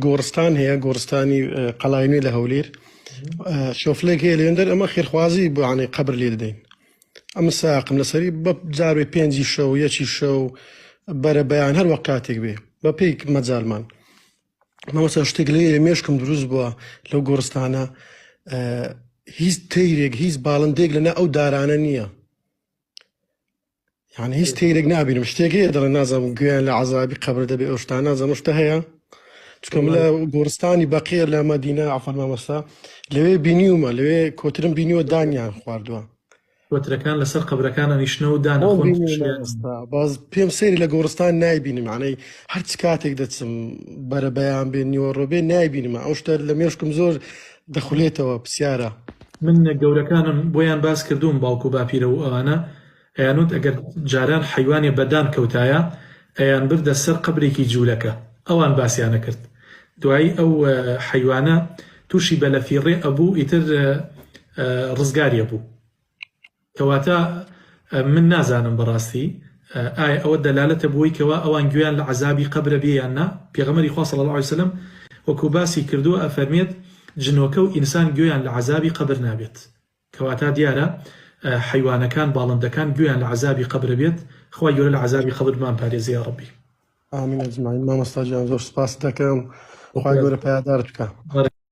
گۆڕستان هەیە گۆڕستانی قەڵاینوێ لە هەولێر شۆفلێک هەیە لێندەر ئەمە خێرخوازی بۆ عنی قبر لێ دەدەین ئەمە ساقم لەسەری بە جاروی پێنجی شەو یەکی شەو بەرە بەیان هەر وەک کاتێک بێ بە پێی مەجالمان مەمەسا شتێک لێ مێشکم دروست بووە لەو گۆڕستانە هیچ تەیرێک هیچ باڵندێک لەنە ئەو دارانە نییە یعنی هیچ تەیرێک نابینم شتێک هەیە دەڵێن نازانم گوێیان لە عەزابی قەبر دەبێ ئەو شتانە نازانم شتە هەیە چکەم لە گۆڕستانی بەقیە لە مەدینە عەفەن مامۆستا لەوێ بینیومە لەوێ کۆترم بینیوە دانیان خواردووە کۆترەکان لەسەر قەبرەکانە نیشتنەوە و دانەخۆن باز پێم سەیری لە گۆڕستان نایبینم معنەی هەرچ کاتێک دەچم بەرە بەیان بێ نیوەڕۆ بێ نایبینمە ئەو شتە لە مێشکم زۆر دەخولێتەوە پرسیارە من گەورەکانم بۆیان باس کردوم باوکو باپیرە و ئەوانە ئەیانوت ئەگەر جاران حیوانێ بەدان کەوتایە ئەیان بردە سەر قەبرێکی جوولەکە ئەوان باسییانە کرد دوایی ئەو حیوانە تووشی بەلەفیڕێ ئەبوو ئیتر ڕزگاریە بوو کەواتە من نازانم بەڕاستی ئایا ئەوە دەلالەتە بۆی کەوا ئەوان گوێیان لە عەزابی قەبرە بێیان نا پێغەمبەری خوا صلی الله علیه وسلم وەکو باسی کردووە ئەفەرمێت جنۆکە و ئینسان گوێیان لە عەزابی قەبر نابێت کەواتە دیارە حیوانەکان باڵندەکان گوێیان لە عەزابی قەبرە بێت خوای گەورە لە عەزابی قەبرمان پارێزێ یا ڕەبی ئامین ئەجمعین مامۆستا گیان زۆر سوپاس دەکەم خوای گەورە پایدارت بکە